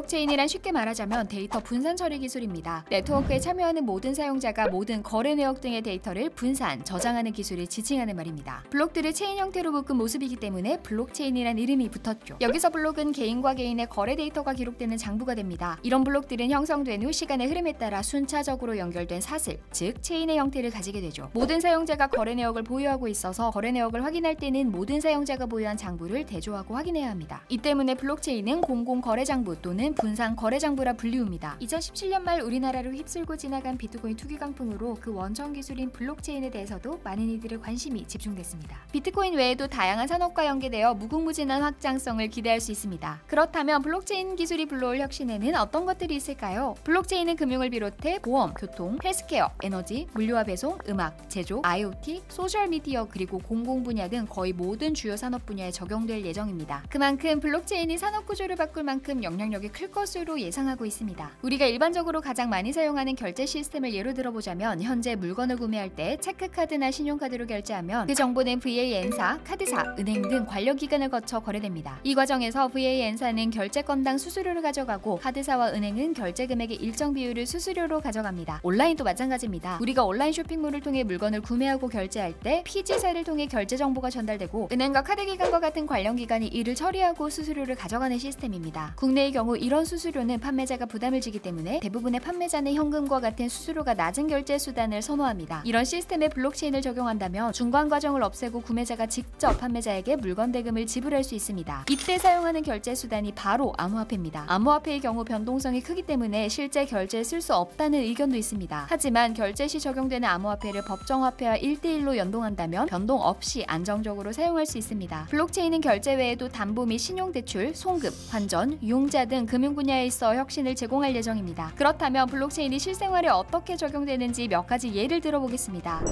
블록체인이란 쉽게 말하자면 데이터 분산 처리 기술입니다. 네트워크에 참여하는 모든 사용자가 모든 거래 내역 등의 데이터를 분산, 저장하는 기술을 지칭하는 말입니다. 블록들을 체인 형태로 묶은 모습이기 때문에 블록체인이란 이름이 붙었죠. 여기서 블록은 개인과 개인의 거래 데이터가 기록되는 장부가 됩니다. 이런 블록들은 형성된 후 시간의 흐름에 따라 순차적으로 연결된 사슬, 즉 체인의 형태를 가지게 되죠. 모든 사용자가 거래 내역을 보유하고 있어서 거래 내역을 확인할 때는 모든 사용자가 보유한 장부를 대조하고 확인해야 합니다. 이 때문에 블록체인은 공공거래장부 또는 분산거래장부라 불리웁니다. 2017년 말 우리나라로 휩쓸고 지나간 비트코인 투기 강풍으로 그 원천 기술인 블록체인에 대해서도 많은 이들의 관심이 집중됐습니다. 비트코인 외에도 다양한 산업과 연계되어 무궁무진한 확장성을 기대할 수 있습니다. 그렇다면 블록체인 기술이 불러올 혁신에는 어떤 것들이 있을까요? 블록체인은 금융을 비롯해 보험, 교통, 헬스케어, 에너지, 물류와 배송, 음악, 제조, IoT, 소셜미디어 그리고 공공 분야 등 거의 모든 주요 산업 분야에 적용될 예정입니다. 그만큼 블록체인이 산업 구조를 바꿀 만큼 영향력이 클 것으로 예상하고 있습니다. 우리가 일반적으로 가장 많이 사용하는 결제 시스템을 예로 들어보자면 현재 물건을 구매할 때 체크카드나 신용카드로 결제하면 그 정보는 VAN사, 카드사, 은행 등 관련기관을 거쳐 거래됩니다. 이 과정에서 VAN사는 결제 건당 수수료를 가져가고 카드사와 은행은 결제 금액의 일정 비율을 수수료로 가져갑니다. 온라인도 마찬가지입니다. 우리가 온라인 쇼핑몰을 통해 물건을 구매하고 결제할 때 PG사를 통해 결제 정보가 전달되고 은행과 카드기관과 같은 관련기관이 이를 처리하고 수수료를 가져가는 시스템입니다. 국내의 경우 이런 수수료는 판매자가 부담을 지기 때문에 대부분의 판매자는 현금과 같은 수수료가 낮은 결제 수단을 선호합니다. 이런 시스템에 블록체인을 적용한다면 중간 과정을 없애고 구매자가 직접 판매자에게 물건 대금을 지불할 수 있습니다. 이때 사용하는 결제 수단이 바로 암호화폐입니다. 암호화폐의 경우 변동성이 크기 때문에 실제 결제에 쓸 수 없다는 의견도 있습니다. 하지만 결제 시 적용되는 암호화폐를 법정화폐와 1대1로 연동한다면 변동 없이 안정적으로 사용할 수 있습니다. 블록체인은 결제 외에도 담보 및 신용대출, 송금, 환전, 유용자 등 금융 분야에 있어 혁신을 제공할 예정입니다. 그렇다면 블록체인이 실생활에 어떻게 적용되는지 몇 가지 예를 들어보겠습니다.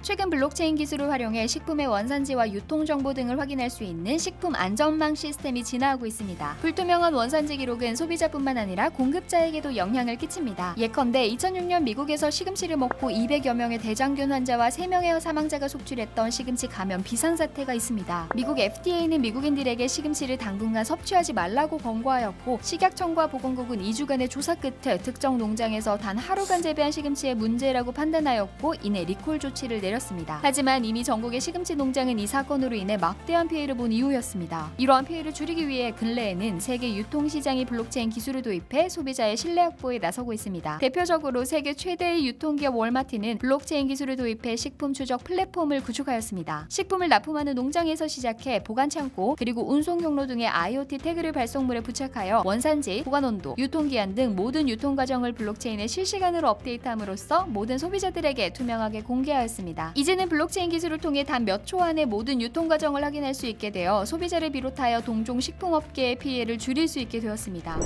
최근 블록체인 기술을 활용해 식품의 원산지와 유통정보 등을 확인할 수 있는 식품 안전망 시스템이 진화하고 있습니다. 불투명한 원산지 기록은 소비자뿐만 아니라 공급자에게도 영향을 끼칩니다. 예컨대 2006년 미국에서 시금치를 먹고 200여 명의 대장균 환자와 3명의 사망자가 속출했던 시금치 감염 비상사태가 있습니다. 미국 FDA는 미국인들에게 시금치를 당분간 섭취하지 말라고 권고하였고 식약청과 보건국은 2주간의 조사 끝에 특정 농장에서 단 하루간 재배한 시금치의 문제라고 판단하였고 이내 리콜 조치를 내렸습니다. 하지만 이미 전국의 시금치 농장은 이 사건으로 인해 막대한 피해를 본 이후였습니다. 이러한 피해를 줄이기 위해 근래에는 세계 유통시장이 블록체인 기술을 도입해 소비자의 신뢰 확보에 나서고 있습니다. 대표적으로 세계 최대의 유통기업 월마트는 블록체인 기술을 도입해 식품 추적 플랫폼을 구축하였습니다. 식품을 납품하는 농장에서 시작해 보관창고 그리고 운송 경로 등의 IoT 태그를 발송물에 부착하여 원산지, 보관온도, 유통기한 등 모든 유통 과정을 블록체인에 실시간으로 업데이트함으로써 모든 소비자들에게 투명하게 공개하였습니다. 이제는 블록체인 기술을 통해 단 몇 초 안에 모든 유통 과정을 확인할 수 있게 되어 소비자를 비롯하여 동종 식품업계의 피해를 줄일 수 있게 되었습니다.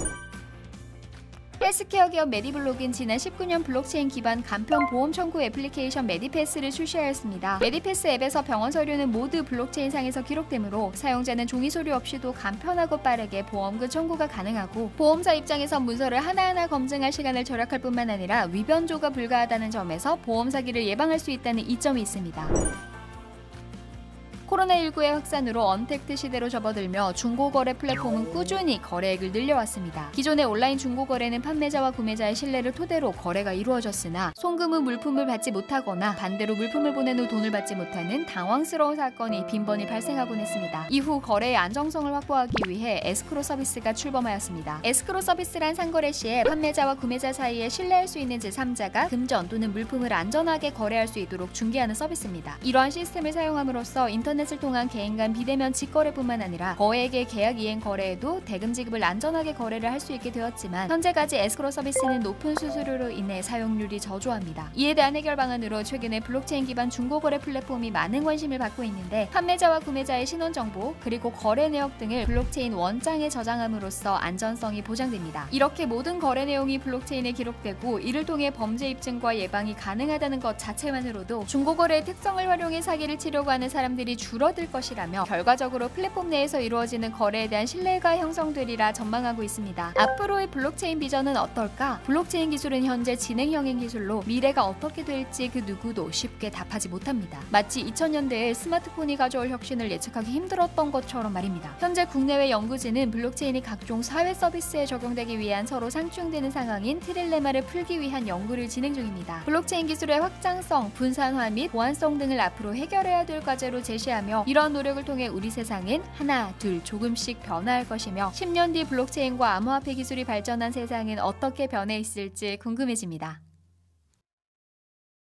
헬스케어 기업 메디블록은 지난 19년 블록체인 기반 간편 보험 청구 애플리케이션 메디패스를 출시하였습니다. 메디패스 앱에서 병원 서류는 모두 블록체인상에서 기록되므로 사용자는 종이 서류 없이도 간편하고 빠르게 보험금 청구가 가능하고 보험사 입장에서 문서를 하나하나 검증할 시간을 절약할 뿐만 아니라 위변조가 불가하다는 점에서 보험 사기를 예방할 수 있다는 이점이 있습니다. 코로나19의 확산으로 언택트 시대로 접어들며 중고거래 플랫폼은 꾸준히 거래액을 늘려왔습니다. 기존의 온라인 중고거래는 판매자와 구매자의 신뢰를 토대로 거래가 이루어졌으나 송금 후 물품을 받지 못하거나 반대로 물품을 보낸 후 돈을 받지 못하는 당황스러운 사건이 빈번히 발생하곤 했습니다. 이후 거래의 안정성을 확보하기 위해 에스크로 서비스가 출범하였습니다. 에스크로 서비스란 상거래 시에 판매자와 구매자 사이에 신뢰할 수 있는 제3자가 금전 또는 물품을 안전하게 거래할 수 있도록 중개하는 서비스입니다. 이러한 시스템을 사용함으로써 인터넷을 통한 개인 간 비대면 직거래뿐만 아니라 거액의 계약 이행 거래에도 대금 지급을 안전하게 거래를 할 수 있게 되었지만 현재까지 에스크로 서비스는 높은 수수료로 인해 사용률이 저조합니다. 이에 대한 해결 방안으로 최근에 블록체인 기반 중고거래 플랫폼이 많은 관심을 받고 있는데 판매자와 구매자의 신원정보 그리고 거래 내역 등을 블록체인 원장에 저장함으로써 안전성이 보장됩니다. 이렇게 모든 거래 내용이 블록체인에 기록되고 이를 통해 범죄 입증과 예방이 가능하다는 것 자체만으로도 중고거래의 특성을 활용해 사기를 치려고 하는 사람들이 줄어 줄어들 것이라며 결과적으로 플랫폼 내에서 이루어지는 거래에 대한 신뢰가 형성되리라 전망하고 있습니다. 앞으로의 블록체인 비전은 어떨까? 블록체인 기술은 현재 진행형인 기술로 미래가 어떻게 될지 그 누구도 쉽게 답하지 못합니다. 마치 2000년대에 스마트폰이 가져올 혁신을 예측하기 힘들었던 것처럼 말입니다. 현재 국내외 연구진은 블록체인이 각종 사회 서비스에 적용되기 위한 서로 상충되는 상황인 트릴레마를 풀기 위한 연구를 진행 중입니다. 블록체인 기술의 확장성, 분산화 및 보안성 등을 앞으로 해결해야 될 과제로 제시하며 이러한 노력을 통해 우리 세상은 하나, 둘 조금씩 변화할 것이며 10년 뒤 블록체인과 암호화폐 기술이 발전한 세상은 어떻게 변해 있을지 궁금해집니다.